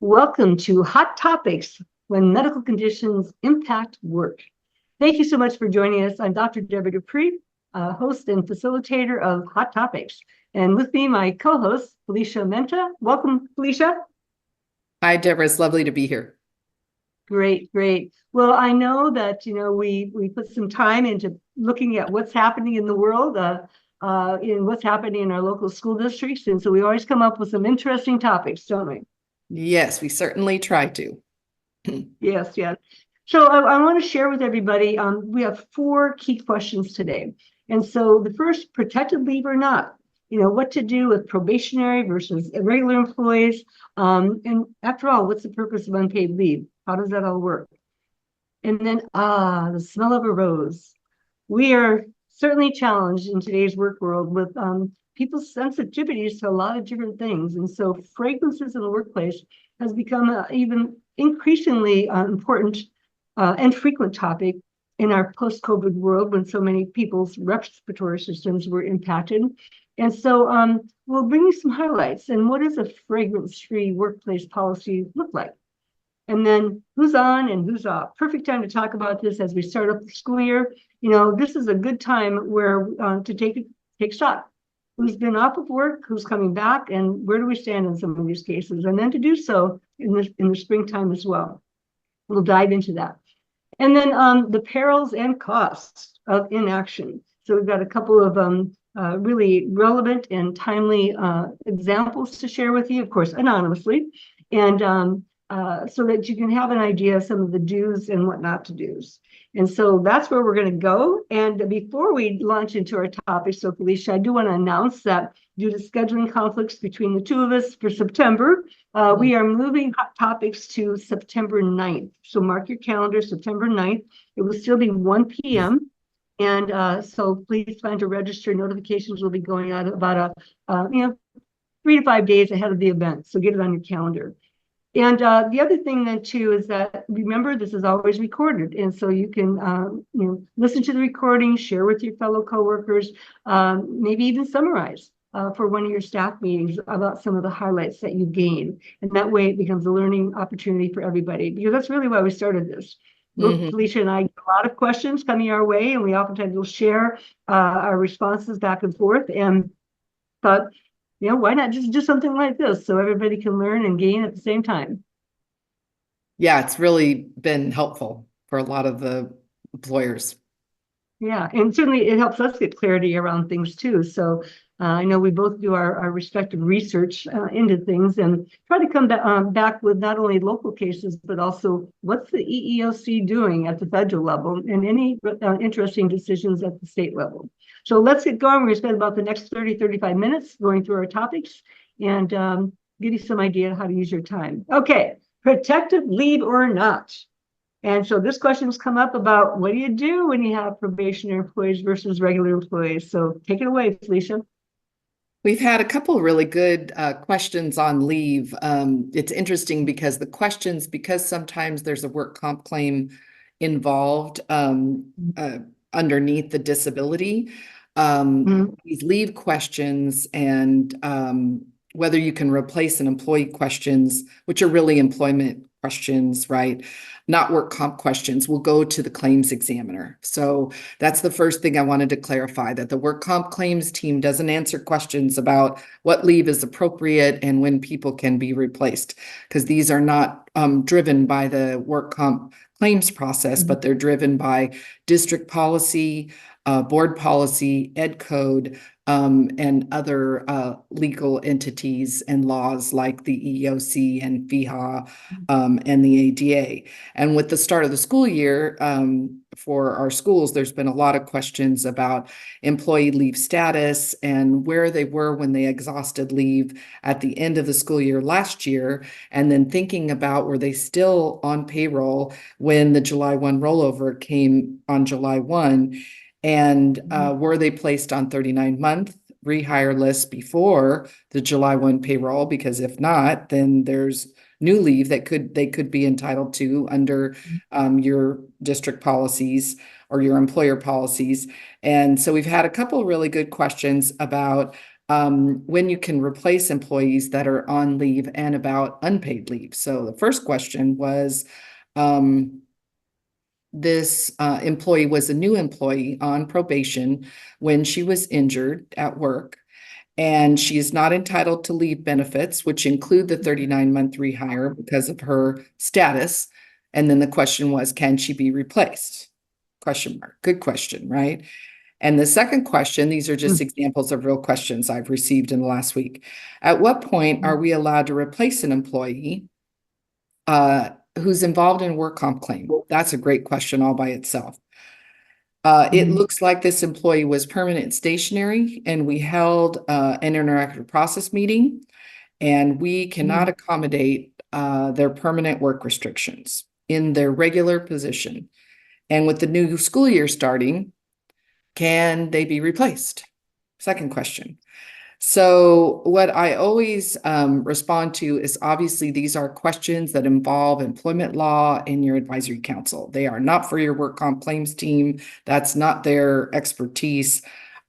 Welcome to Hot Topics When Medical Conditions Impact Work. Thank you so much for joining us. I'm Dr. Debra Dupree, host and facilitator of Hot Topics. And with me, my co-host, Felicia Amenta. Welcome, Felicia. Hi, Debra. It's lovely to be here. Great, great. Well, I know that, we put some time into looking at what's happening in the world, in what's happening in our local school districts. And so we always come up with some interesting topics, don't we? Yes, we certainly try to. Yes, yes. So I want to share with everybody, we have 4 key questions today. And so the first, protected leave or not, what to do with probationary versus regular employees. And after all, what's the purpose of unpaid leave? How does that all work? And then, the smell of a rose. We are certainly challenged in today's work world with people's sensitivities to a lot of different things. And so fragrances in the workplace has become even increasingly important and frequent topic in our post-COVID world when so many people's respiratory systems were impacted. And so we'll bring you some highlights. And what does a fragrance-free workplace policy look like? And then who's on and who's off? Perfect time to talk about this as we start up the school year. This is a good time where to take stock. Who's been off of work, who's coming back, and where do we stand in some of these cases? And then to do so in the springtime as well. We'll dive into that. And then the perils and costs of inaction. So we've got a couple of really relevant and timely examples to share with you, of course, anonymously. And so that you can have an idea of some of the do's and what not to do's. And so that's where we're going to go. And before we launch into our topic, so Felicia, I do want to announce that due to scheduling conflicts between the two of us for September, we are moving Hot Topics to September 9th. So mark your calendar, September 9th. It will still be 1 p.m. And so please plan to register. Notifications will be going out about 3 to 5 days ahead of the event. So get it on your calendar. And the other thing then too is that remember this is always recorded, and so you can listen to the recording, share with your fellow coworkers, maybe even summarize for one of your staff meetings about some of the highlights that you gain, and that way it becomes a learning opportunity for everybody, because that's really why we started this. Felicia and I get a lot of questions coming our way, and we oftentimes will share our responses back and forth, and thought, why not just do something like this so everybody can learn and gain at the same time? Yeah, it's really been helpful for a lot of the employers. Yeah, and certainly it helps us get clarity around things too. So I know we both do our respective research into things and try to come back with not only local cases, but also what's the EEOC doing at the federal level and any interesting decisions at the state level. So let's get going. We're going to spend about the next 35 minutes going through our topics and give you some idea how to use your time. Okay, protective leave or not. And so this question has come up about what do you do when you have probationary employees versus regular employees? So take it away, Felicia. We've had a couple of really good questions on leave. It's interesting because because sometimes there's a work comp claim involved underneath the disability. These leave questions and whether you can replace an employee questions, which are really employment questions, right? Not work comp questions, will go to the claims examiner. So that's the first thing I wanted to clarify, that the work comp claims team doesn't answer questions about what leave is appropriate and when people can be replaced, because these are not driven by the work comp claims process, but they're driven by district policy, board policy, ed code, and other legal entities and laws like the EEOC and FEHA and the ADA. And with the start of the school year for our schools, there's been a lot of questions about employee leave status and where they were when they exhausted leave at the end of the school year last year, and then thinking about were they still on payroll when the July 1 rollover came on July 1. And were they placed on 39-month rehire lists before the July 1 payroll? Because if not, then there's new leave that they could be entitled to under your district policies or your employer policies. And so we've had a couple of really good questions about when you can replace employees that are on leave and about unpaid leave. So the first question was, this employee was a new employee on probation when she was injured at work, and she is not entitled to leave benefits, which include the 39-month rehire because of her status. And then the question was, can she be replaced? Question mark. Good question, right? And the second question, these are just examples of real questions I've received in the last week. At what point are we allowed to replace an employee who's involved in a work comp claim? That's a great question all by itself. It looks like this employee was permanent and stationary, and we held an interactive process meeting, and we cannot accommodate their permanent work restrictions in their regular position. And with the new school year starting, can they be replaced? Second question. So what I always respond to is, obviously these are questions that involve employment law and your advisory council. They are not for your work comp claims team. That's not their expertise,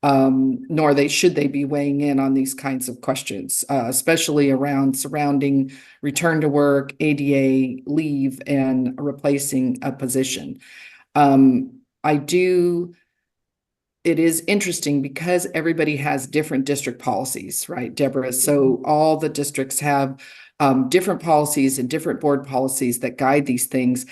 nor should they be weighing in on these kinds of questions, especially surrounding return to work, ADA, leave, and replacing a position. It is interesting because everybody has different district policies, right, Deborah? So all the districts have different policies and different board policies that guide these things.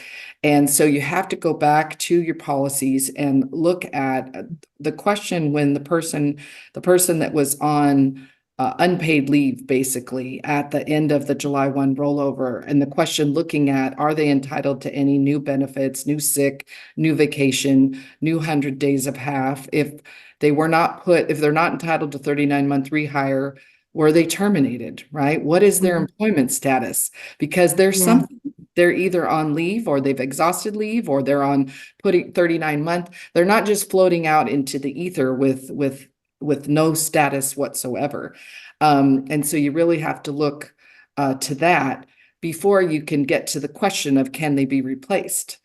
And so you have to go back to your policies and look at the question when the person that was on unpaid leave, basically, at the end of the July 1 rollover. And the question looking at, are they entitled to any new benefits, new sick, new vacation, new 100 days of half? If they're not entitled to 39-month rehire, were they terminated, right? What is their employment status? Because there's something, they're either on leave or they've exhausted leave or they're on putting 39-month. They're not just floating out into the ether with no status whatsoever. And so you really have to look to that before you can get to the question of, can they be replaced?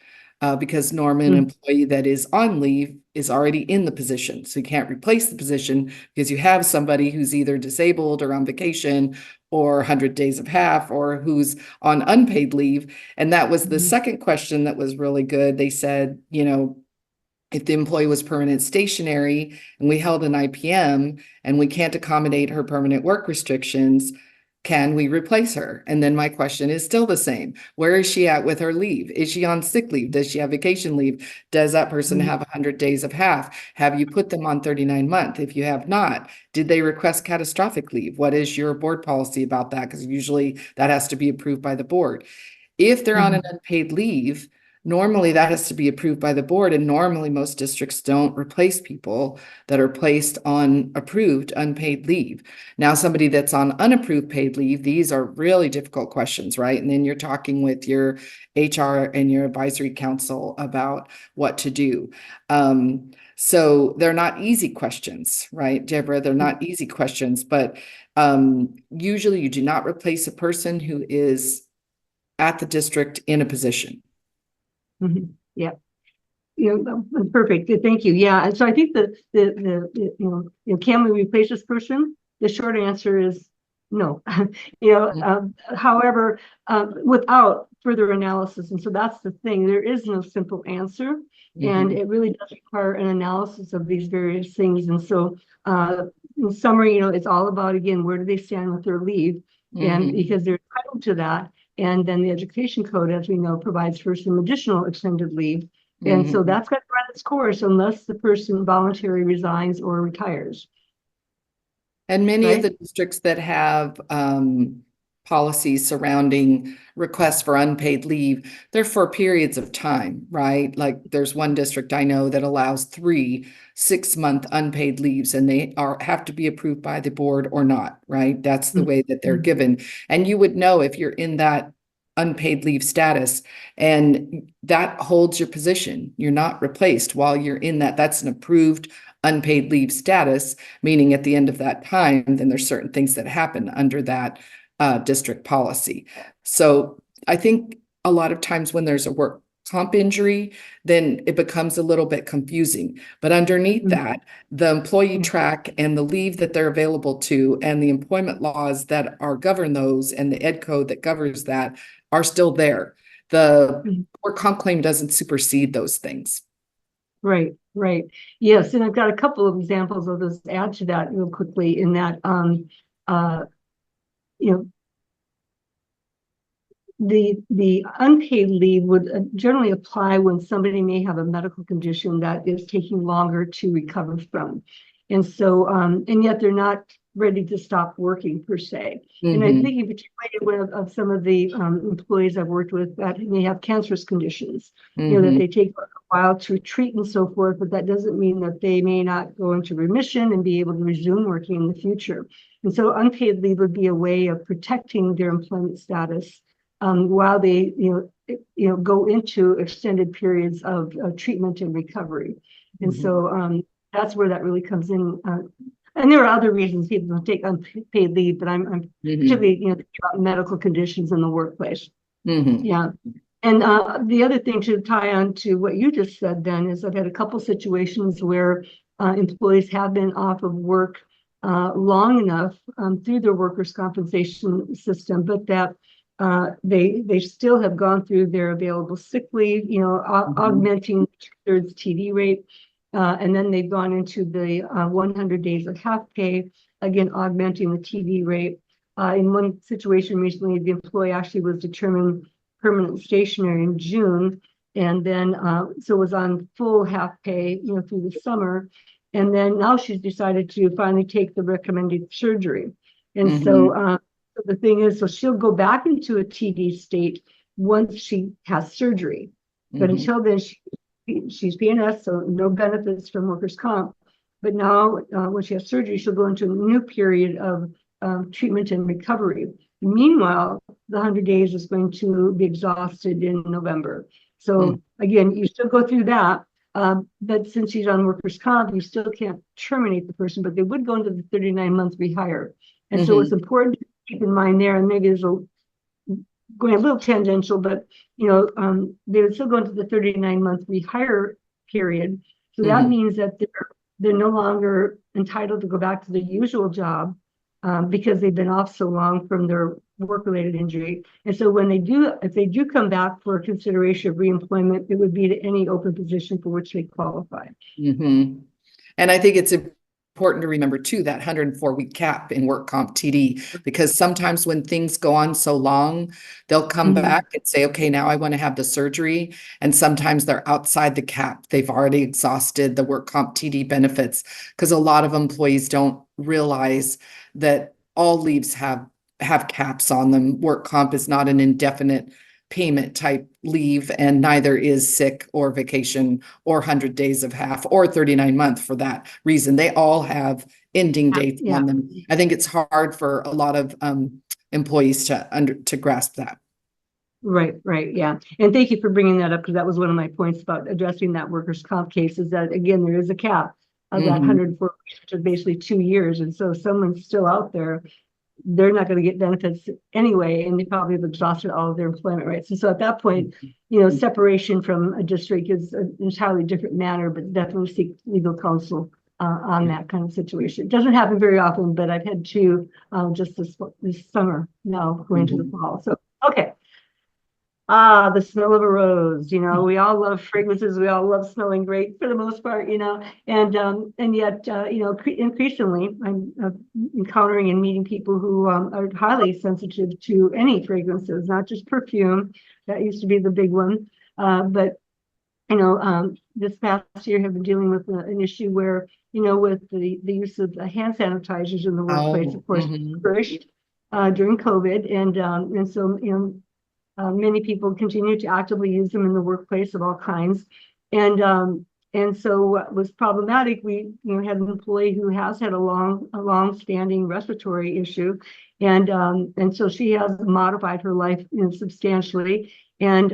Because normally an employee that is on leave is already in the position. So you can't replace the position because you have somebody who's either disabled or on vacation or 100 days of half, or who's on unpaid leave. And that was the second question that was really good. They said, if the employee was permanent stationary and we held an IPM and we can't accommodate her permanent work restrictions, can we replace her? And then my question is still the same. Where is she at with her leave? Is she on sick leave? Does she have vacation leave? Does that person have 100 days of half? Have you put them on 39-month? If you have not, did they request catastrophic leave? What is your board policy about that? Because usually that has to be approved by the board. If they're on an unpaid leave, normally that has to be approved by the board, and normally most districts don't replace people that are placed on approved unpaid leave. Now, somebody that's on unapproved paid leave, these are really difficult questions, right? And then you're talking with your HR and your advisory council about what to do. So they're not easy questions, right, Debra? They're not easy questions, but usually you do not replace a person who is at the district in a position. Yeah. Perfect. Thank you. Yeah. And so I think that can we replace this person? The short answer is no. However, without further analysis. And so that's the thing. There is no simple answer. And it really does require an analysis of these various things. And so in summary, it's all about, again, where do they stand with their leave? And because they're entitled to that. And then the education code, as we know, provides for some additional extended leave. And so that's got to run its course unless the person voluntarily resigns or retires. And many of the districts that have policies surrounding requests for unpaid leave, they're for periods of time, right? Like there's one district I know that allows 3 6-month unpaid leaves, and they have to be approved by the board or not, right? That's the way that they're given. And you would know if you're in that unpaid leave status, and that holds your position. You're not replaced while you're in that. That's an approved unpaid leave status, meaning at the end of that time, then there's certain things that happen under that district policy. So I think a lot of times when there's a work comp injury, then it becomes a little bit confusing. But underneath that, the employee track and the leave that they're available to and the employment laws that are govern those and the ed code that governs that are still there. The work comp claim doesn't supersede those things. Right, right. Yes, and I've got a couple of examples. I'll just add to that real quickly in that, you know, the unpaid leave would generally apply when somebody may have a medical condition that is taking longer to recover from. And so, and yet they're not ready to stop working per se. And I think in particular of some of the employees I've worked with that may have cancerous conditions, you know, that they take a while to treat and so forth, but that doesn't mean that they may not go into remission and be able to resume working in the future. And so unpaid leave would be a way of protecting their employment status while they, go into extended periods of treatment and recovery. And so that's where that really comes in. And there are other reasons people don't take unpaid leave, but I'm particularly, about medical conditions in the workplace. Yeah. And the other thing to tie on to what you just said then is I've had a couple situations where employees have been off of work long enough through their workers' compensation system, but that they still have gone through their available sick leave, augmenting two-thirds TD rate. And then they've gone into the 100 days of half pay, again, augmenting the TD rate. In one situation recently, the employee actually was determined permanent stationary in June, and then so was on full half pay, through the summer. And then now she's decided to finally take the recommended surgery. And so the thing is, so she'll go back into a TD state once she has surgery. But until then, she's PNS, so no benefits from workers' comp. But now, when she has surgery, she'll go into a new period of treatment and recovery. Meanwhile, the 100 days is going to be exhausted in November. So again, you still go through that. But since she's on workers' comp, you still can't terminate the person, but they would go into the 39-month rehire. And so it's important to keep in mind there, and maybe there's going a little tangential, but they would still go into the 39-month rehire period. So that means that they're no longer entitled to go back to the usual job because they've been off so long from their work-related injury. And so when if they do come back for consideration of reemployment, it would be to any open position for which they qualify. And I think it's important to remember too, that 104-week cap in work comp TD, because sometimes when things go on so long, they'll come back and say, okay, now I want to have the surgery. And sometimes they're outside the cap. They've already exhausted the work comp TD benefits, because a lot of employees don't realize that all leaves have caps on them. Work comp is not an indefinite payment type leave, and neither is sick or vacation or 100 days of half or 39-month for that reason. They all have ending dates on them. I think it's hard for a lot of employees to grasp that. Right, yeah. And thank you for bringing that up, because that was one of my points about addressing that workers' comp case, is that, again, there is a cap of that 104, which is basically 2 years. And so if someone's still out there, they're not going to get benefits anyway, and they probably have exhausted all of their employment rights. And so at that point, separation from a district is an entirely different matter, but definitely seek legal counsel on that kind of situation. It doesn't happen very often, but I've had two just this summer now going to the fall. So, okay. The smell of a rose, we all love fragrances. We all love smelling great for the most part, and yet, increasingly I'm encountering and meeting people who are highly sensitive to any fragrances, not just perfume. That used to be the big one. But, this past year have been dealing with an issue where, with the use of the hand sanitizers in the workplace, of course, first during COVID. And so, many people continue to actively use them in the workplace of all kinds. And so what was problematic, we had an employee who has had a long-standing respiratory issue. And so she has modified her life substantially. And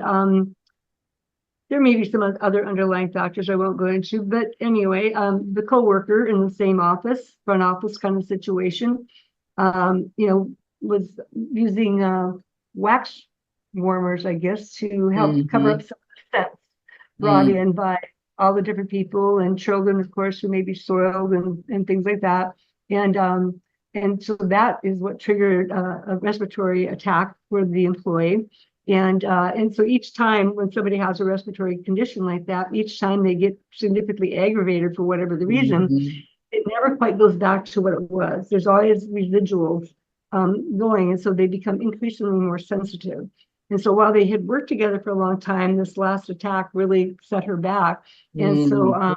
there may be some other underlying factors I won't go into, but anyway, the coworker in the same office, front office kind of situation, was using wax warmers, I guess, to help cover up some scents brought in by all the different people and children, of course, who may be soiled and things like that. And so that is what triggered a respiratory attack for the employee. And so each time when somebody has a respiratory condition like that, each time they get significantly aggravated for whatever the reason, it never quite goes back to what it was. There's always residuals going, and so they become increasingly more sensitive. And so while they had worked together for a long time, this last attack really set her back. And so,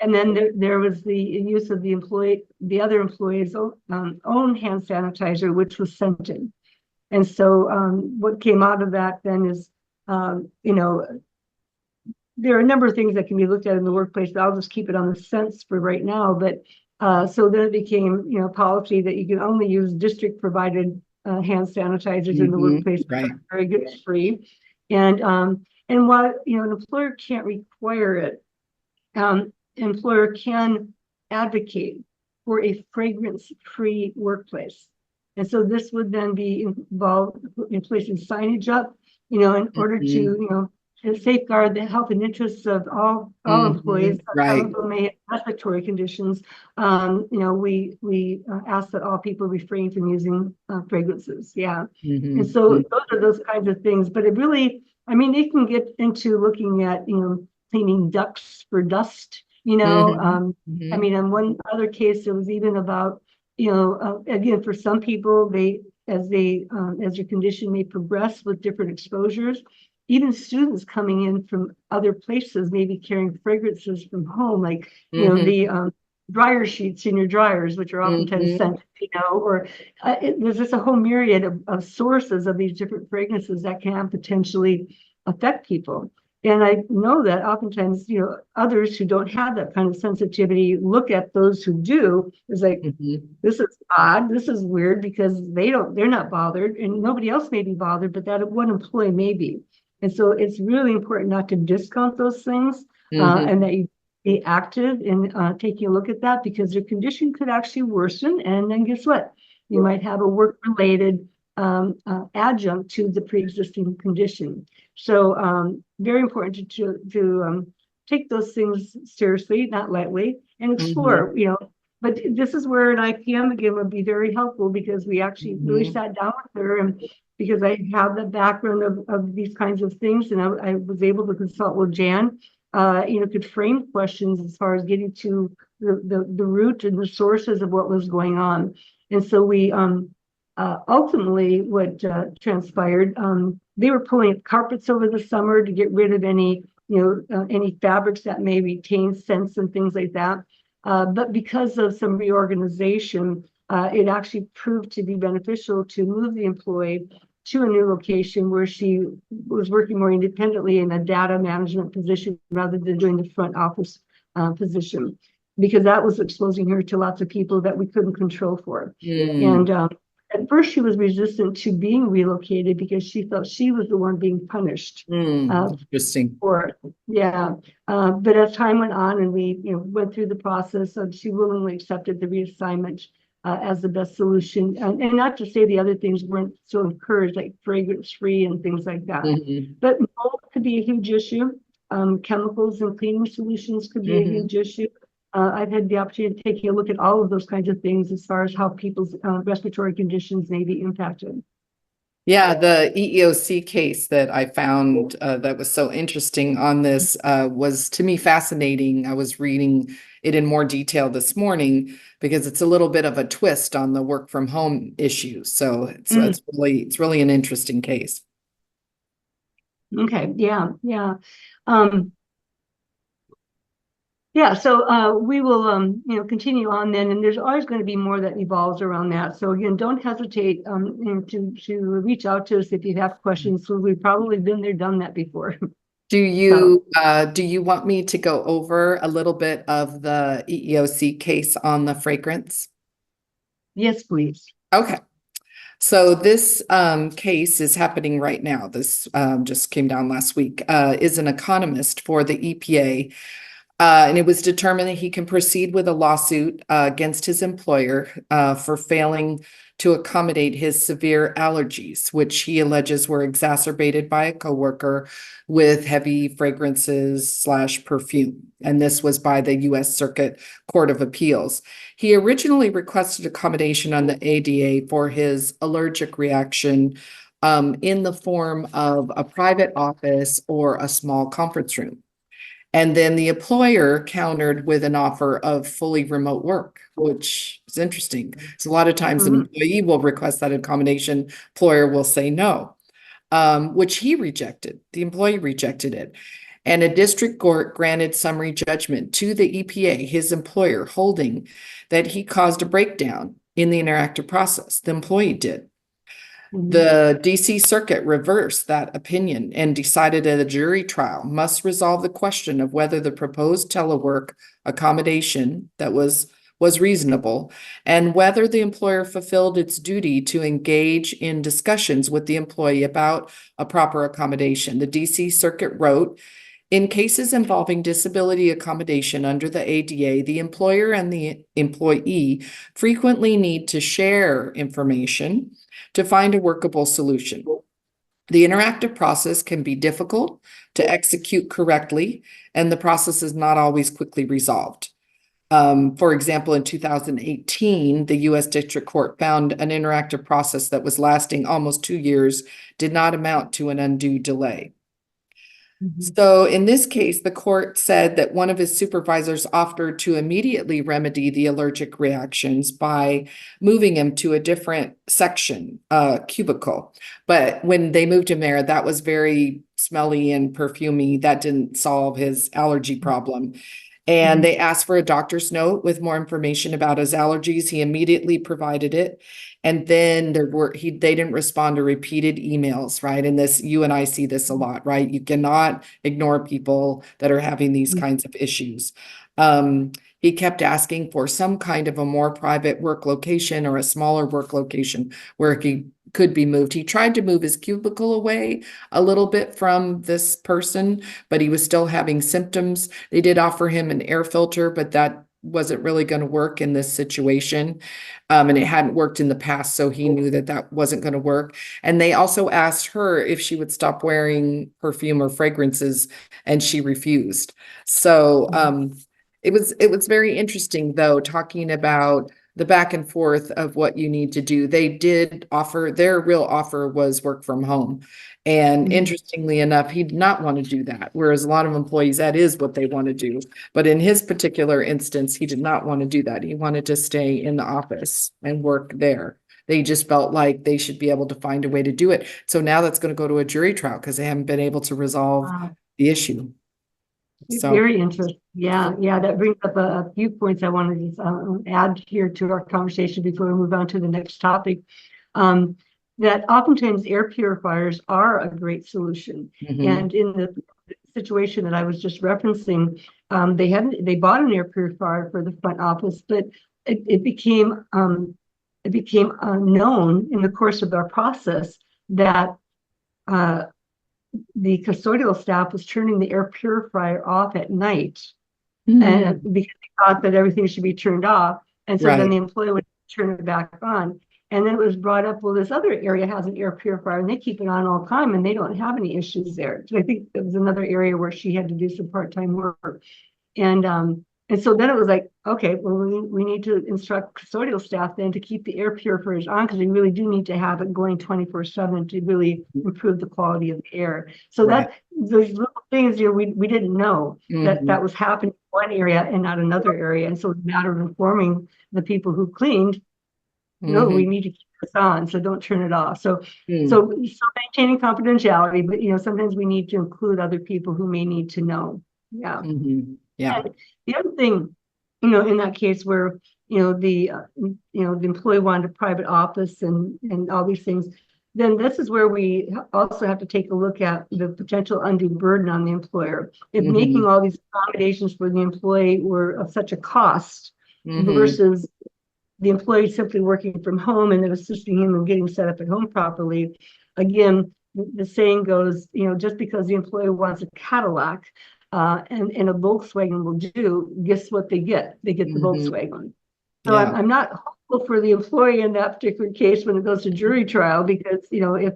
and then there was the use of the other employee's own hand sanitizer, which was scented. And so what came out of that then is, you know, there are a number of things that can be looked at in the workplace, but I'll just keep it on the scents for right now. But so then it became, you know, policy that you can only use district provided hand sanitizers in the workplace, right? Very good, free. And while, you know, an employer can't require it, employer can advocate for a fragrance-free workplace. And so this would then be involved in placing signage up, you know, in order to, you know, to safeguard the health and interests of all employees. Right. Some people may have respiratory conditions. You know, we ask that all people refrain from using fragrances. Yeah. And so those are those kinds of things. But it really, I mean, they can get into looking at, you know, cleaning ducts for dust, you know. I mean, in one other case, it was even about, you know, again, for some people, as your condition may progress with different exposures, even students coming in from other places may be carrying fragrances from home, like, you know, the dryer sheets in your dryers, which are oftentimes scented, you know, or there's just a whole myriad of sources of these different fragrances that can potentially affect people. And I know that oftentimes, you know, others who don't have that kind of sensitivity look at those who do as like, this is odd, this is weird, because they're not bothered, and nobody else may be bothered, but that one employee may be. And so it's really important not to discount those things, and that you be active in taking a look at that, because your condition could actually worsen. And then guess what? You might have a work-related adjunct to the pre-existing condition. So very important to take those things seriously, not lightly, and explore, you know. But this is where an IPM again would be very helpful, because we actually really sat down with her, and because I have the background of these kinds of things, and I was able to consult with Jan, you know, could frame questions as far as getting to the root and the sources of what was going on. And so we ultimately what transpired, they were pulling carpets over the summer to get rid of any, you know, any fabrics that may retain scents and things like that. But because of some reorganization, it actually proved to be beneficial to move the employee to a new location where she was working more independently in a data management position rather than doing the front office position, because that was exposing her to lots of people that we couldn't control for. And at first she was resistant to being relocated because she felt she was the one being punished. Interesting. For it. Yeah. But as time went on and we, you know, went through the process, she willingly accepted the reassignment as the best solution. And not to say the other things weren't so encouraged, like fragrance free and things like that. But mold could be a huge issue. Chemicals and cleaning solutions could be a huge issue. I've had the opportunity of taking a look at all of those kinds of things as far as how people's respiratory conditions may be impacted. Yeah, the EEOC case that I found that was so interesting on this was, to me, fascinating. I was reading it in more detail this morning because it's a little bit of a twist on the work from home issue. So it's really an interesting case. Okay, yeah. Yeah, so we will, you know, continue on then, and there's always going to be more that evolves around that. So again, don't hesitate to reach out to us if you have questions. So we've probably been there, done that before. Do you want me to go over a little bit of the EEOC case on the fragrance? Yes, please. Okay. So this case is happening right now. This just came down last week. Is an economist for the EPA. And it was determined that he can proceed with a lawsuit against his employer for failing to accommodate his severe allergies, which he alleges were exacerbated by a coworker with heavy fragrances/perfume. And this was by the U.S. Circuit Court of Appeals. He originally requested accommodation on the ADA for his allergic reaction in the form of a private office or a small conference room. And then the employer countered with an offer of fully remote work, which is interesting. So a lot of times an employee will request that accommodation, employer will say no, which he rejected. The employee rejected it. And a district court granted summary judgment to the EPA, his employer, holding that he caused a breakdown in the interactive process. The employee did. The DC Circuit reversed that opinion and decided that a jury trial must resolve the question of whether the proposed telework accommodation that was reasonable and whether the employer fulfilled its duty to engage in discussions with the employee about a proper accommodation. The DC Circuit wrote, in cases involving disability accommodation under the ADA, the employer and the employee frequently need to share information to find a workable solution. The interactive process can be difficult to execute correctly, and the process is not always quickly resolved. For example, in 2018, the U.S. District Court found an interactive process that was lasting almost 2 years did not amount to an undue delay. So in this case, the court said that one of his supervisors offered to immediately remedy the allergic reactions by moving him to a different section, cubicle. But when they moved him there, that was very smelly and perfumey. That didn't solve his allergy problem. And they asked for a doctor's note with more information about his allergies. He immediately provided it. And then they didn't respond to repeated emails, right? And this, you and I see this a lot, right? You cannot ignore people that are having these kinds of issues. He kept asking for some kind of a more private work location or a smaller work location where he could be moved. He tried to move his cubicle away a little bit from this person, but he was still having symptoms. They did offer him an air filter, but that wasn't really going to work in this situation. And it hadn't worked in the past, so he knew that that wasn't going to work. And they also asked her if she would stop wearing perfume or fragrances, and she refused. So it was very interesting, though, talking about the back and forth of what you need to do. They did offer, their real offer was work from home. And interestingly enough, he did not want to do that. Whereas a lot of employees, that is what they want to do. But in his particular instance, he did not want to do that. He wanted to stay in the office and work there. They just felt like they should be able to find a way to do it. So now that's going to go to a jury trial because they haven't been able to resolve the issue. So very interesting. Yeah, that brings up a few points I wanted to add here to our conversation before we move on to the next topic. That oftentimes air purifiers are a great solution. And in the situation that I was just referencing, they bought an air purifier for the front office, but it became known in the course of our process that the custodial staff was turning the air purifier off at night, and because they thought that everything should be turned off, and so then the employee would turn it back on. And then it was brought up, well, this other area has an air purifier and they keep it on all the time and they don't have any issues there. So I think it was another area where she had to do some part-time work. And so then it was like, okay, well, we need to instruct custodial staff then to keep the air purifiers on, because we really do need to have it going 24/7 to really improve the quality of the air. So that those little things, we didn't know that was happening in one area and not another area. And so it's a matter of informing the people who cleaned, no, we need to keep this on, so don't turn it off. So maintaining confidentiality, but sometimes we need to include other people who may need to know. Yeah. And the other thing, in that case where the employee wanted a private office and all these things, then this is where we also have to take a look at the potential undue burden on the employer. If making all these accommodations for the employee were of such a cost versus the employee simply working from home and then assisting him in getting set up at home properly. Again, the saying goes, just because the employee wants a Cadillac and a Volkswagen will do, guess what they get? They get the Volkswagen. So I'm not for the employee in that particular case when it goes to jury trial, because, if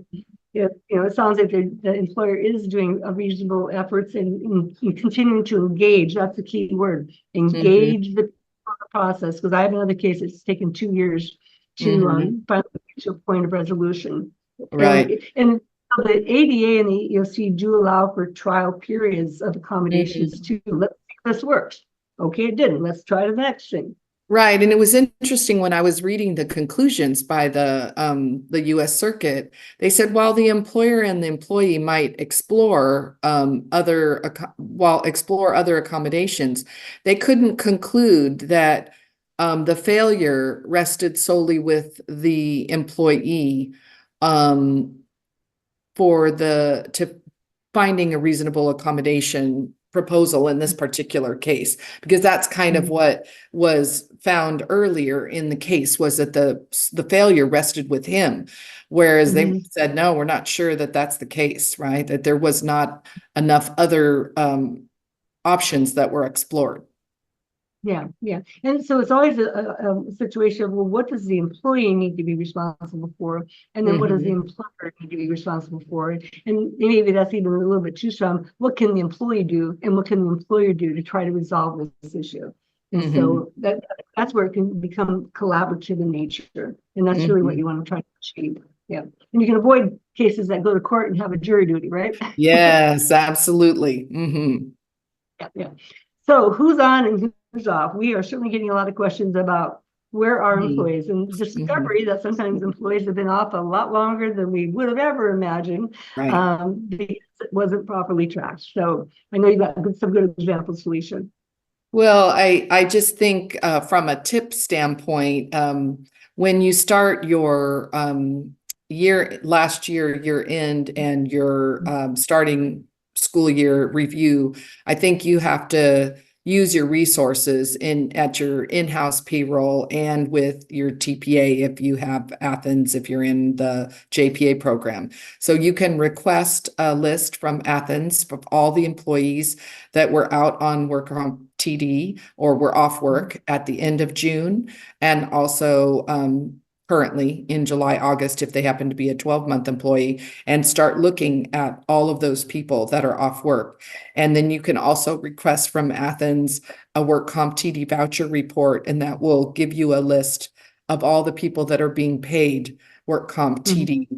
it sounds like the employer is doing a reasonable efforts in continuing to engage. That's the key word, engage the process. Because I have another case that's taken 2 years to finally reach a point of resolution. Right. And the ADA and the EEOC do allow for trial periods of accommodations too. Let's see if this works. Okay, it didn't. Let's try the next thing. Right. And it was interesting when I was reading the conclusions by the US Circuit, they said while the employer and the employee might explore other accommodations, they couldn't conclude that the failure rested solely with the employee to finding a reasonable accommodation proposal in this particular case, because that's kind of what was found earlier in the case, was that the failure rested with him, whereas they said, no, we're not sure that that's the case, right? That there was not enough other options that were explored. Yeah. And so it's always a situation of, well, what does the employee need to be responsible for? And then what does the employer need to be responsible for? And maybe that's even a little bit too strong. What can the employee do and what can the employer do to try to resolve this issue? And so that's where it can become collaborative in nature. And that's really what you want to try to achieve. Yeah. And you can avoid cases that go to court and have a jury duty, right? Yes, absolutely. Yeah. So who's on and who's off? We are certainly getting a lot of questions about where are employees, and discovery that sometimes employees have been off a lot longer than we would have ever imagined, because it wasn't properly tracked. So I know you've got some good examples, Felicia. Well, I just think from a tip standpoint, when you start your last year end and your starting school year review, I think you have to use your resources at your in-house payroll and with your TPA if you have Athens, if you're in the JPA program. So you can request a list from Athens of all the employees that were out on work on TD or were off work at the end of June, and also currently in July, August, if they happen to be a 12-month employee, and start looking at all of those people that are off work. And then you can also request from Athens a work comp TD voucher report, and that will give you a list of all the people that are being paid work comp TD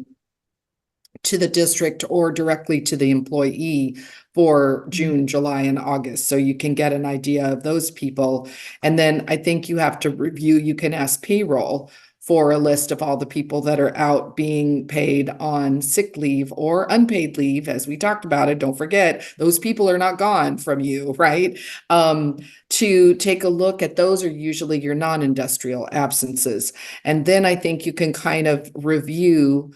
to the district or directly to the employee for June, July, and August. So you can get an idea of those people. And then I think you have to review, you can ask payroll for a list of all the people that are out being paid on sick leave or unpaid leave, as we talked about it. Don't forget, those people are not gone from you, right? To take a look at those are usually your non-industrial absences. And then I think you can kind of review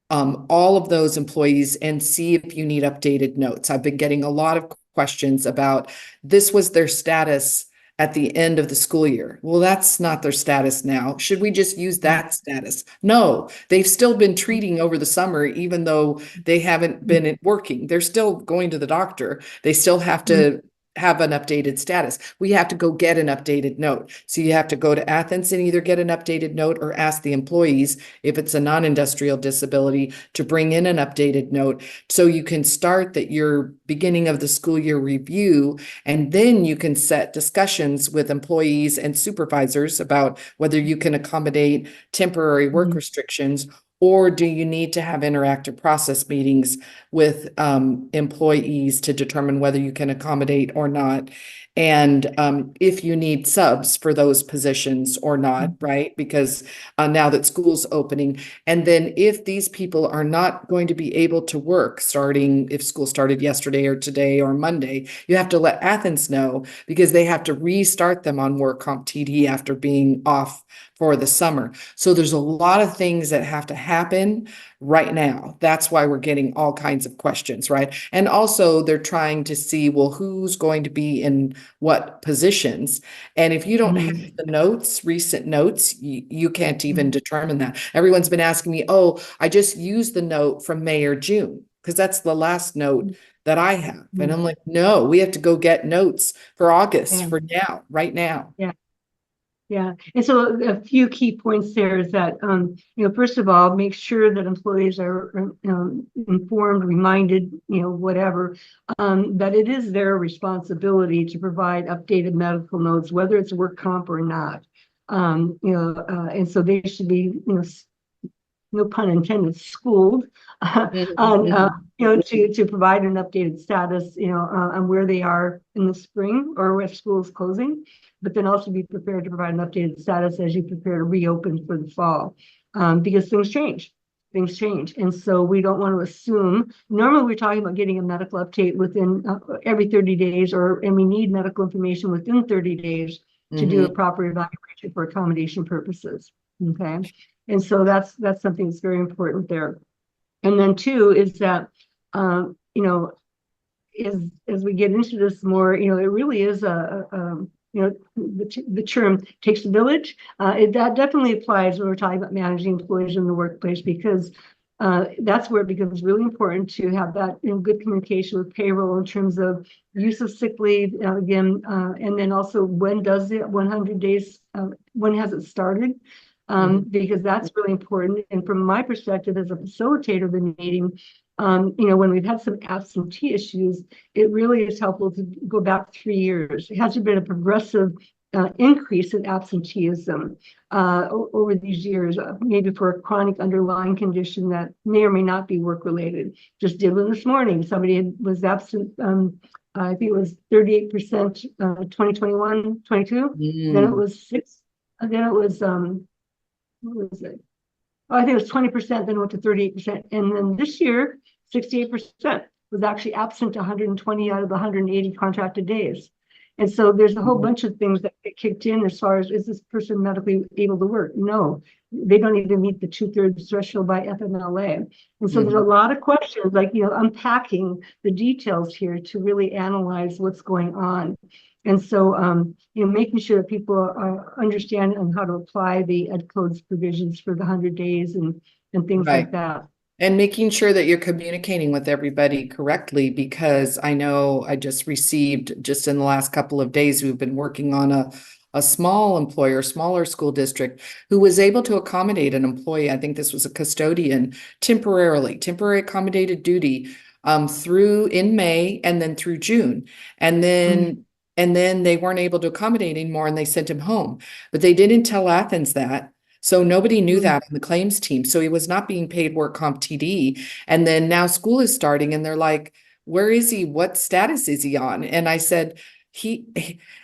all of those employees and see if you need updated notes. I've been getting a lot of questions about this was their status at the end of the school year. Well, that's not their status now. Should we just use that status? No, they've still been treating over the summer, even though they haven't been working. They're still going to the doctor. They still have to have an updated status. We have to go get an updated note. So you have to go to Athens and either get an updated note or ask the employees, if it's a non-industrial disability, to bring in an updated note so you can start that your beginning of the school year review, and then you can set discussions with employees and supervisors about whether you can accommodate temporary work restrictions, or do you need to have interactive process meetings with employees to determine whether you can accommodate or not? And if you need subs for those positions or not, right? Because now that school's opening. And then if these people are not going to be able to work starting, if school started yesterday or today or Monday, you have to let Athens know, because they have to restart them on work comp TD after being off for the summer. So there's a lot of things that have to happen right now. That's why we're getting all kinds of questions, right? And also they're trying to see, well, who's going to be in what positions? And if you don't have the notes, recent notes, you can't even determine that. Everyone's been asking me, oh, I just used the note from May or June, because that's the last note that I have. And I'm like, no, we have to go get notes for August, for now, right now. Yeah. Yeah. And so a few key points there is that, first of all, make sure that employees are informed, reminded, whatever, that it is their responsibility to provide updated medical notes, whether it's work comp or not. And so they should be, no pun intended, schooled on, to provide an updated status, on where they are in the spring or if school is closing, but then also be prepared to provide an updated status as you prepare to reopen for the fall, because things change. Things change. And so we don't want to assume, normally we're talking about getting a medical update within every 30 days, and we need medical information within 30 days to do a proper evaluation for accommodation purposes. Okay. And so that's something that's very important there. And then two is that, as we get into this more, it really is the term takes a village. That definitely applies when we're talking about managing employees in the workplace, because that's where it becomes really important to have that good communication with payroll in terms of use of sick leave, again, and then also when does it 100 days, when has it started? Because that's really important. And from my perspective as a facilitator of the meeting, when we've had some absentee issues, it really is helpful to go back 3 years. It hasn't been a progressive increase in absenteeism over these years, maybe for a chronic underlying condition that may or may not be work-related. Just did one this morning. Somebody was absent, I think it was 38%, 2021, 22. Then it was 6, then it was, what was it? Oh, I think it was 20%, then went to 38%. And then this year, 68% was actually absent 120 out of the 180 contracted days. And so there's a whole bunch of things that get kicked in as far as, is this person medically able to work? No, they don't even meet the 2/3 threshold by FMLA. And so there's a lot of questions, like, unpacking the details here to really analyze what's going on. And so, making sure that people understand and how to apply the Ed Code's provisions for the 100 days and things like that. And making sure that you're communicating with everybody correctly, because I know I just received, just in the last couple of days, we've been working on a small employer, smaller school district, who was able to accommodate an employee. I think this was a custodian, temporary accommodated duty, through in May and then through June. And then they weren't able to accommodate anymore and they sent him home. But they didn't tell Athens that. So nobody knew that on the claims team. So he was not being paid work comp TD. And then now school is starting and they're like, where is he? What status is he on? And I said,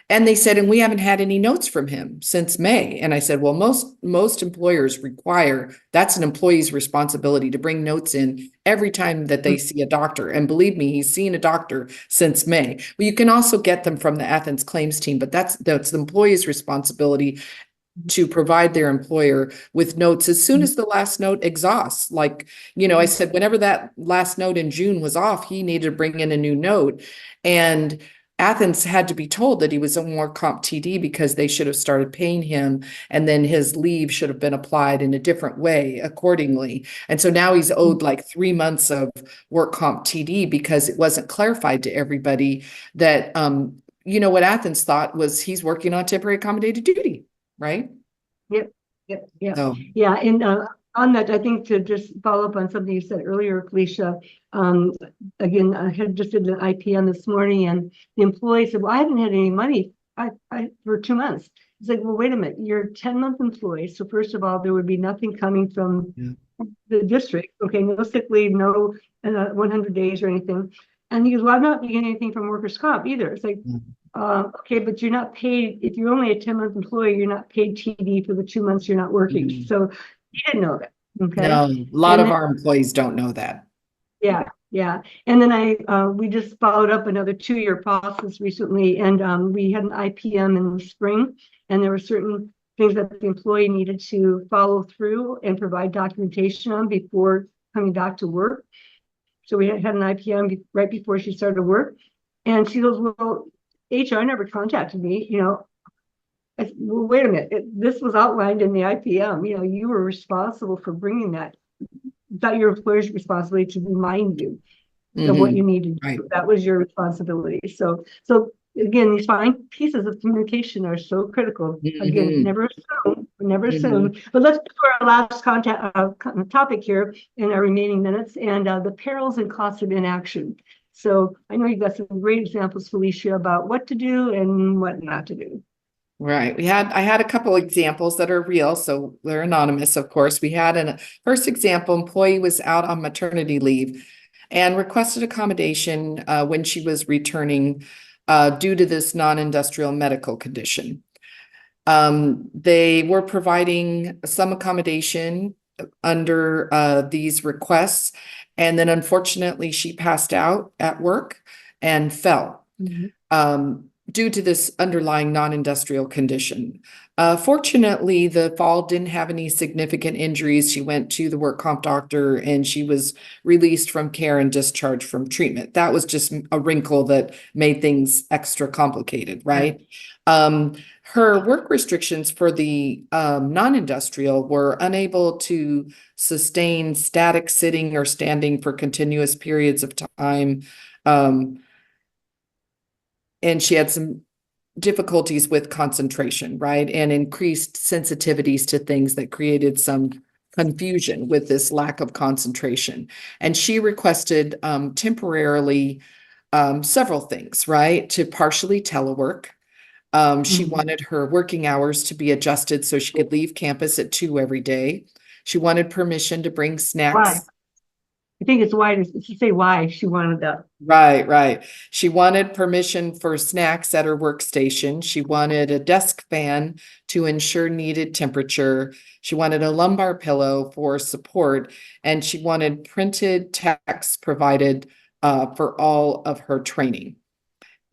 and they said, and we haven't had any notes from him since May. And I said, well, most employers require, that's an employee's responsibility to bring notes in every time that they see a doctor. And believe me, he's seen a doctor since May. Well, you can also get them from the Athens claims team, but that's the employee's responsibility to provide their employer with notes as soon as the last note exhausts. Like, I said, whenever that last note in June was off, he needed to bring in a new note. And Athens had to be told that he was on work comp TD because they should have started paying him, and then his leave should have been applied in a different way accordingly. And so now he's owed like 3 months of work comp TD because it wasn't clarified to everybody that, what Athens thought was he's working on temporary accommodated duty, right? Yep. So. Yeah. And on that, I think to just follow up on something you said earlier, Felicia, again, I had just did an IPM this morning and the employee said, well, I haven't had any money for 2 months. It's like, well, wait a minute, you're a 10-month employee. So first of all, there would be nothing coming from the district. Okay, no sick leave, no 100 days or anything. And he goes, well, I'm not getting anything from workers' comp either. It's like, okay, but you're not paid. If you're only a 10-month employee, you're not paid TD for the 2 months you're not working. So you didn't know that. Okay. No, a lot of our employees don't know that. Yeah. And then we just followed up another 2-year process recently, and we had an IPM in the spring, and there were certain things that the employee needed to follow through and provide documentation on before coming back to work. So we had an IPM right before she started work, and she goes, well, HR never contacted me, I said, well, wait a minute, this was outlined in the IPM, you were responsible for bringing that. That your employer's responsibility to remind you of what you need to do. Right. That was your responsibility. So again, these fine pieces of communication are so critical. Again, Mhm. never assume. Mhm. But let's go to our last topic here in our remaining minutes, and the perils and costs of inaction. So I know you've got some great examples, Felicia, about what to do and what not to do. Right. I had a couple examples that are real, so they're anonymous, of course. We had a first example, employee was out on maternity leave and requested accommodation when she was returning due to this non-industrial medical condition. They were providing some accommodation under these requests, and then unfortunately she passed out at work and fell. Due to this underlying non-industrial condition. Fortunately, the fall didn't have any significant injuries. She went to the work comp doctor and she was released from care and discharged from treatment. That was just a wrinkle that made things extra complicated, right? Her work restrictions for the non-industrial were unable to sustain static sitting or standing for continuous periods of time. And she had some difficulties with concentration, right? And increased sensitivities to things that created some confusion with this lack of concentration. And she requested temporarily several things, right? To partially telework. She wanted her working hours to be adjusted so she could leave campus at 2 every day. She wanted permission to bring Why? snacks. I think it's why to say why she wanted that. Right. She wanted permission for snacks at her workstation. She wanted a desk fan to ensure needed temperature. She wanted a lumbar pillow for support, and she wanted printed text provided for all of her training.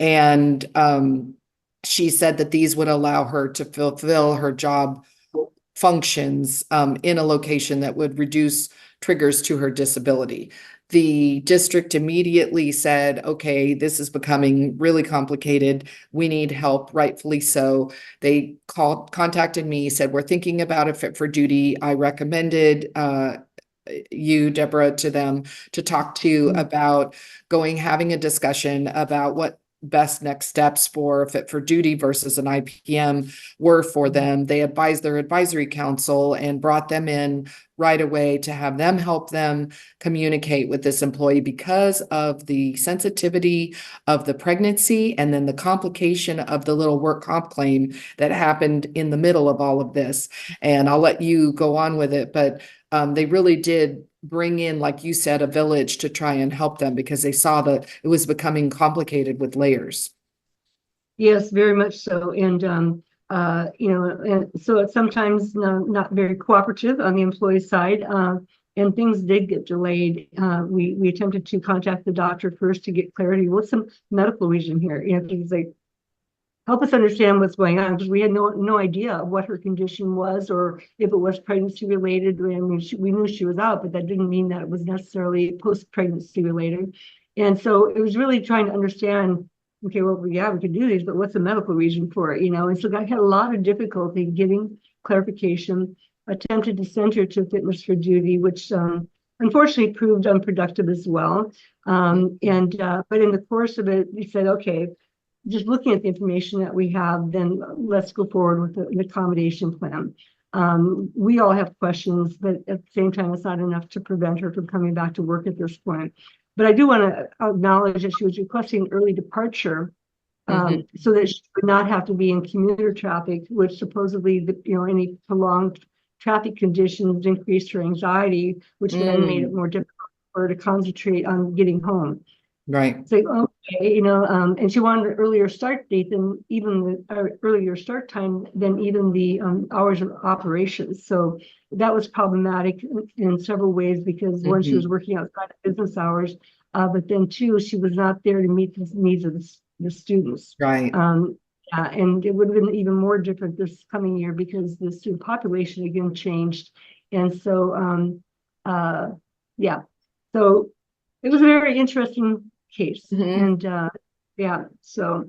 And she said that these would allow her to fulfill her job functions in a location that would reduce triggers to her disability. The district immediately said, okay, this is becoming really complicated. We need help, rightfully so. They contacted me, said, we're thinking about a fit for duty. I recommended you, Debra, to them to talk to about having a discussion about what best next steps for fit for duty versus an IPM were for them. They advised their advisory council and brought them in right away to have them help them communicate with this employee because of the sensitivity of the pregnancy and then the complication of the little work comp claim that happened in the middle of all of this. And I'll let you go on with it, but they really did bring in, like you said, a village to try and help them because they saw that it was becoming complicated with layers. Yes, very much so. And and so it's sometimes not very cooperative on the employee side. And things did get delayed. We attempted to contact the doctor first to get clarity. What's some medical reason here? Things like help us understand what's going on, because we had no idea what her condition was or if it was pregnancy related. I mean, we knew she was out, but that didn't mean that it was necessarily post-pregnancy related. And so it was really trying to understand, okay, well, yeah, we could do these, but what's the medical reason for it? And so I had a lot of difficulty getting clarification, attempted to send her to fitness for duty, which unfortunately proved unproductive as well. But in the course of it, we said, okay, just looking at the information that we have, then let's go forward with an accommodation plan. We all have questions, but at the same time, it's not enough to prevent her from coming back to work at this point. But I do want to acknowledge that she was requesting early departure so that she would not have to be in commuter traffic, which supposedly, any prolonged traffic conditions increased her anxiety, which then made it more difficult for her to concentrate on getting home. Right. So, okay, and she wanted an earlier start date than even the earlier start time than even the hours of operations. So that was problematic in several ways because one, she was working outside of business hours, but then two, she was not there to meet the needs of the students. Right. And it would have been even more different this coming year because the student population again changed. And so, yeah, so it was a very interesting case. And so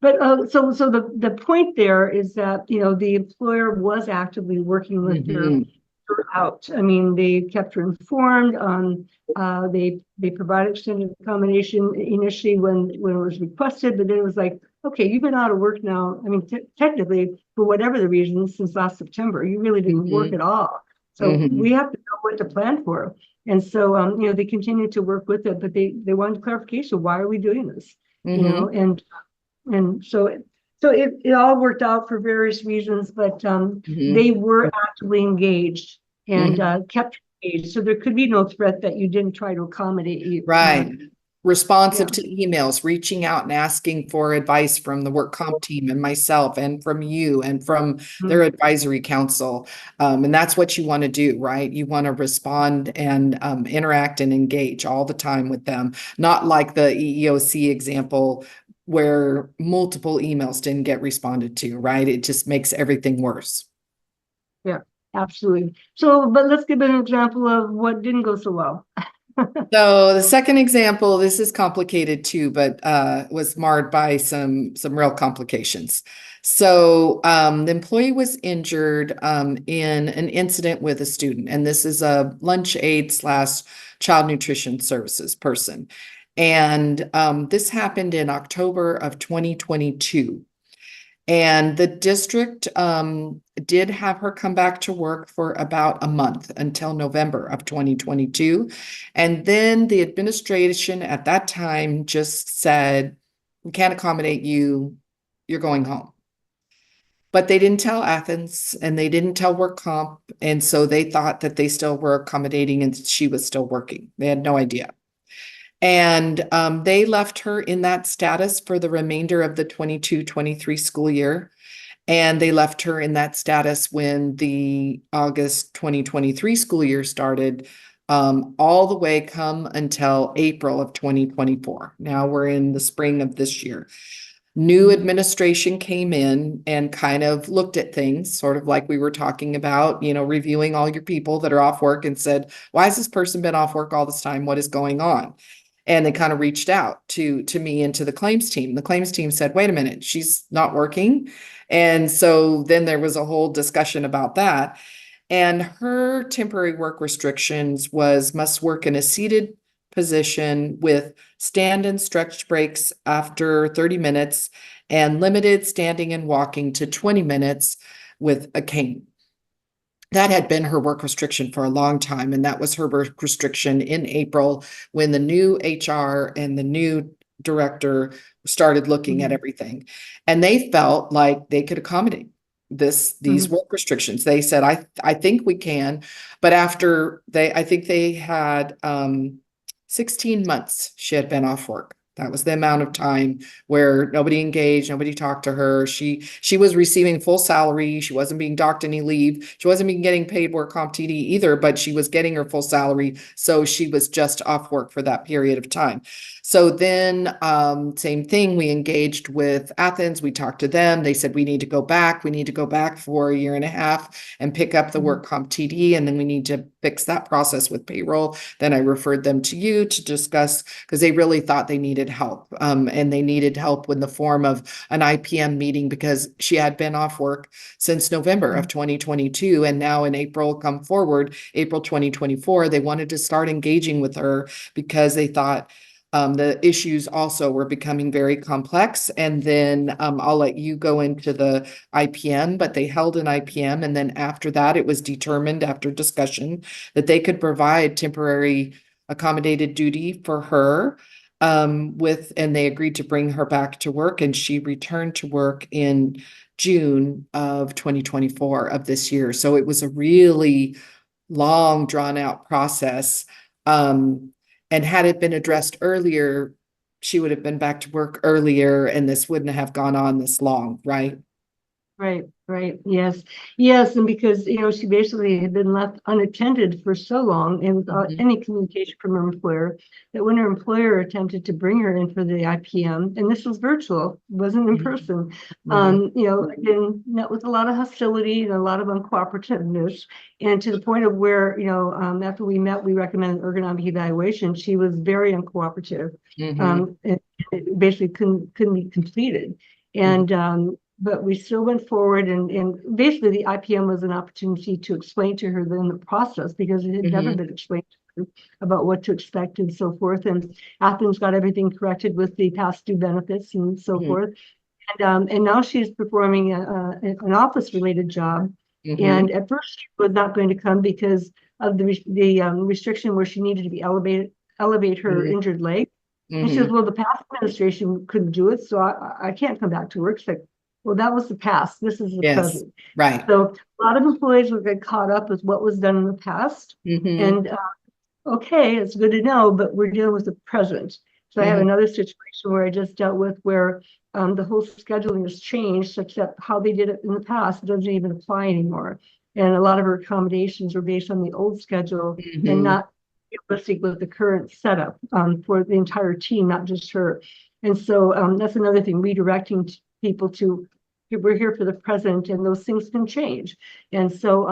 the point there is that the employer was actively working with her out. I mean, they kept her informed. They provided extended accommodation initially when it was requested, but then it was like, okay, you've been out of work now. I mean, technically, for whatever the reason, since last September, you really didn't work at all. So we have to know what to plan for. And so, they continued to work with it, but they wanted clarification. Why are we doing this? And so it all worked out for various reasons, but they were actively engaged and kept engaged. So there could be no threat that you didn't try to accommodate you. Right. Responsive to emails, reaching out and asking for advice from the work comp team and myself and from you and from their advisory council. And that's what you want to do, right? You want to respond and interact and engage all the time with them. Not like the EEOC example where multiple emails didn't get responded to, right? It just makes everything worse. Yeah, absolutely. So, but let's give an example of what didn't go so well. So the second example, this is complicated too, but was marred by some real complications. So the employee was injured in an incident with a student, and this is a lunch aid / child nutrition services person. And this happened in October of 2022. And the district did have her come back to work for about a month until November of 2022. And then the administration at that time just said, we can't accommodate you, you're going home. But they didn't tell Athens and they didn't tell work comp. And so they thought that they still were accommodating and she was still working. They had no idea. And they left her in that status for the remainder of the 22-23 school year. And they left her in that status when the August 2023 school year started, all the way come until April of 2024. Now we're in the spring of this year. New administration came in and kind of looked at things, sort of like we were talking about, reviewing all your people that are off work and said, why has this person been off work all this time? What is going on? And they kind of reached out to me and to the claims team. The claims team said, wait a minute, she's not working. And so then there was a whole discussion about that. And her temporary work restrictions was must work in a seated position with stand and stretch breaks after 30 minutes and limited standing and walking to 20 minutes with a cane. That had been her work restriction for a long time. And that was her work restriction in April when the new HR and the new director started looking at everything. And they felt like they could accommodate these work restrictions. They said, I think we can. But after I think they had 16 months she had been off work. That was the amount of time where nobody engaged, nobody talked to her. She was receiving full salary. She wasn't being docked any leave. She wasn't being getting paid work comp TD either, but she was getting her full salary. So she was just off work for that period of time. So then same thing, we engaged with Athens. We talked to them. They said, we need to go back. We need to go back for a year and a half and pick up the work comp TD. And then we need to fix that process with payroll. Then I referred them to you to discuss because they really thought they needed help. And they needed help in the form of an IPM meeting because she had been off work since November of 2022. And now in April, come forward, April 2024, they wanted to start engaging with her because they thought the issues also were becoming very complex. And then I'll let you go into the IPM, but they held an IPM. And then after that, it was determined after discussion that they could provide temporary accommodated duty for her and they agreed to bring her back to work. And she returned to work in June of 2024 of this year. So it was a really long drawn out process. And had it been addressed earlier, she would have been back to work earlier and this wouldn't have gone on this long, right? Right. Yes. And because, she basically had been left unattended for so long and without any communication from her employer, that when her employer attempted to bring her in for the IPM, and this was virtual, wasn't in person, again, met with a lot of hostility and a lot of uncooperativeness. And to the point of where, after we met, we recommended ergonomic evaluation. She was very uncooperative. And it basically couldn't be completed. And, but we still went forward and basically the IPM was an opportunity to explain to her then the process because it had never been explained to her about what to expect and so forth. And Athens got everything corrected with the past due benefits and so forth. And now she's performing an office-related job. Mhm. And at first she was not going to come because of the restriction where she needed to be elevate her Mhm. injured leg. And she says, Mhm. well, the past administration couldn't do it, so I can't come back to work. She's like, well, that was the past. This is the Yes, present. right. So a lot of employees will get caught up with what was done in the past. Mhm. And okay, it's good to know, but we're dealing with the present. So I have Mhm. another situation where I just dealt with where the whole scheduling has changed such that how they did it in the past doesn't even apply anymore. And a lot of her accommodations are based on the old schedule and Mhm. not realistic with the current setup for the entire team, not just her. And so that's another thing, redirecting people to, we're here for the present and those things can change. And so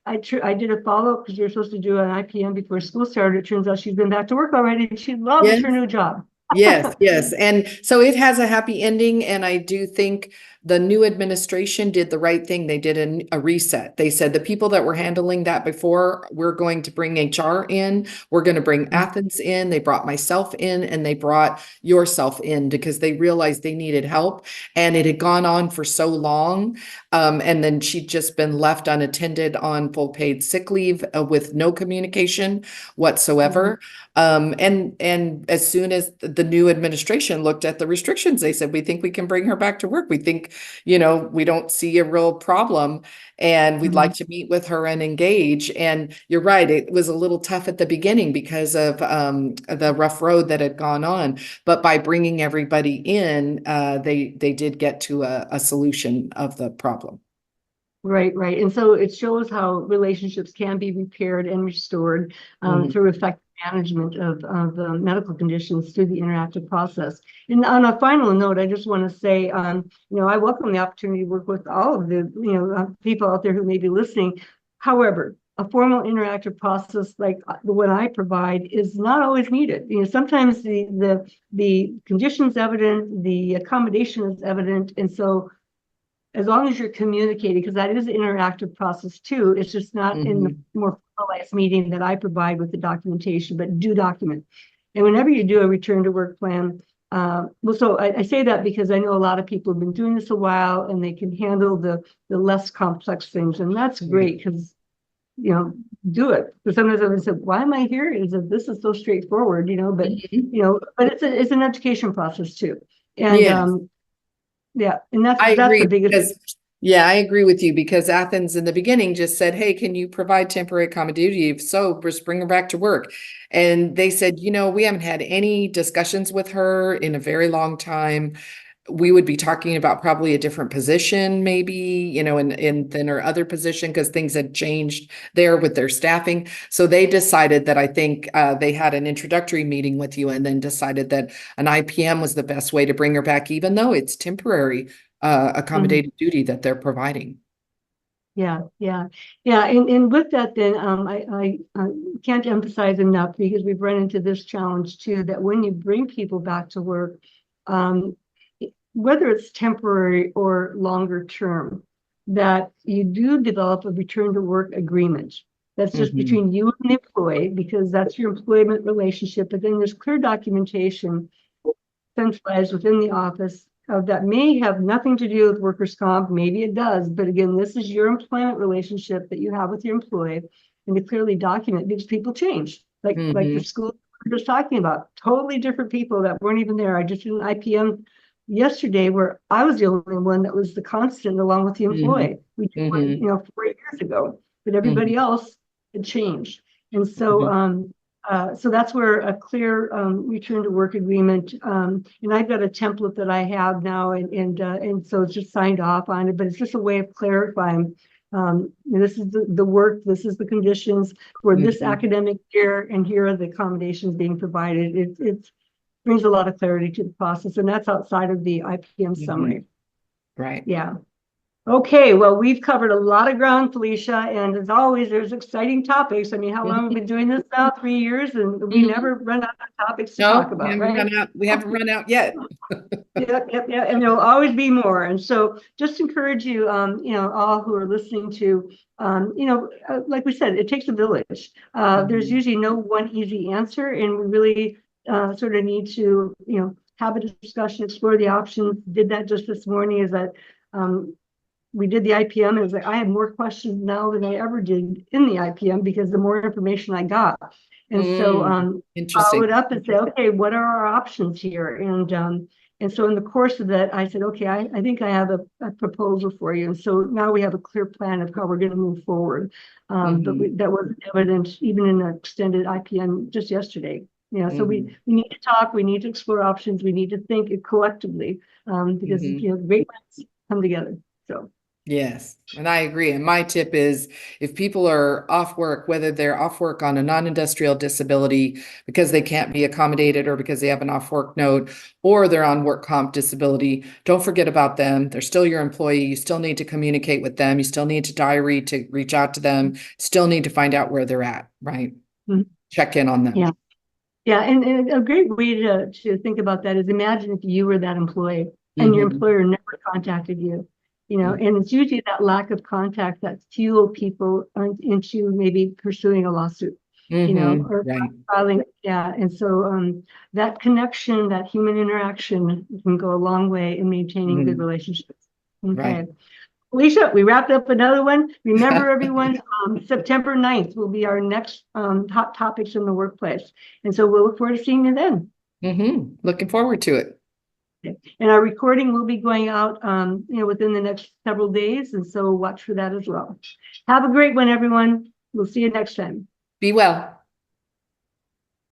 I did a follow-up because you're supposed to do an IPM before school started. It turns out she's been back to work already and she loves Yes. her new job. Yes, yes. And so it has a happy ending. And I do think the new administration did the right thing. They did a reset. They said the people that were handling that before, we're going to bring HR in, we're going to bring Athens in. They brought myself in and they brought yourself in because they realized they needed help. And it had gone on for so long. And then she'd just been left unattended on full paid sick leave with no communication whatsoever. And as soon as the new administration looked at the restrictions, they said, we think we can bring her back to work. We think, we don't see a real problem and we'd like to meet with her and engage. And you're right, it was a little tough at the beginning because of the rough road that had gone on. But by bringing everybody in, they did get to a solution of the problem. Right, right. And so it shows how relationships can be repaired and restored through effective management of medical conditions through the interactive process. And on a final note, I just want to say, I welcome the opportunity to work with all of the, people out there who may be listening. However, a formal interactive process like the one I provide is not always needed. Sometimes the condition's evident, the accommodation is evident, and so as long as you're communicating, because that is an interactive process too, it's just not in the more formalized meeting that I provide with the documentation, but do document. And whenever you do a return to work plan, so I say that because I know a lot of people have been doing this a while and they can handle the less complex things. And that's great because, do it. But sometimes I said, why am I here? Is that this is so straightforward, but it's an education process too. And Yes. yeah, and that's I agree the biggest. because, yeah, I agree with you because Athens in the beginning just said, hey, can you provide temporary accommodative? So just bring her back to work. And they said, we haven't had any discussions with her in a very long time. We would be talking about probably a different position, maybe, in than her other position because things had changed there with their staffing. So they decided that I think they had an introductory meeting with you and then decided that an IPM was the best way to bring her back, even though it's temporary accommodated duty that they're providing. Yeah. And with that, then I can't emphasize enough because we've run into this challenge too, that when you bring people back to work, whether it's temporary or longer term, that you do develop a return to work agreement. That's just between you and the employee because that's your employment relationship. But then there's clear documentation centralized within the office that may have nothing to do with workers' comp. Maybe it does, but again, this is your employment relationship that you have with your employee, and to clearly document because people change. Like the school we were just talking about, totally different people that weren't even there. I just did an IPM yesterday where I was the only one that was the constant along with the employee. We did one, 4 years ago, but everybody else had changed. And so so that's where a clear return to work agreement, and I've got a template that I have now, and so it's just signed off on it, but it's just a way of clarifying. This is the work, this is the conditions for this academic year, and here are the accommodations being provided. It brings a lot of clarity to the process, and that's outside of the IPM summary. Right. Yeah. Okay, well, we've covered a lot of ground, Felicia, and as always, there's exciting topics. I mean, how long have we been doing this now? 3 years, and we never run out of topics to talk about, right? We haven't run out yet. Yep, and there'll always be more. And so just encourage you, all who are listening to, like we said, it takes a village. There's usually no one easy answer, and we really sort of need to, have a discussion, explore the options. Did that just this morning. Is that we did the IPM, and it was like I have more questions now than I ever did in the IPM because the more information I got. And so Interesting. followed up and said, okay, what are our options here? And so in the course of that, I said, okay, I think I have a proposal for you. And so now we have a clear plan of how we're going to move forward. But that wasn't evident even in an extended IPM just yesterday. You know, so we need to talk, we need to explore options, we need to think collectively because you know, great minds come together. So. Yes, and I agree. And my tip is if people are off work, whether they're off work on a non-industrial disability because they can't be accommodated or because they have an off work note, or they're on work comp disability, don't forget about them. They're still your employee. You still need to communicate with them. You still need to diary to reach out to them, still need to find out where they're at, right? Check in on them. Yeah. Yeah, and a great way to think about that is imagine if you were that employee and your employer never contacted you. You know, and it's usually that lack of contact that fuel people into maybe pursuing a lawsuit, you know, or filing. Yeah. And so that connection, that human interaction can go a long way in maintaining good relationships. Okay. Right. Felicia, we wrapped up another one. Remember, everyone, September 9th will be our next hot topics in the workplace. And so we'll look forward to seeing you then. Looking forward to it. And our recording will be going out, you know, within the next several days. And so watch for that as well. Have a great one, everyone. We'll see you next time. Be well.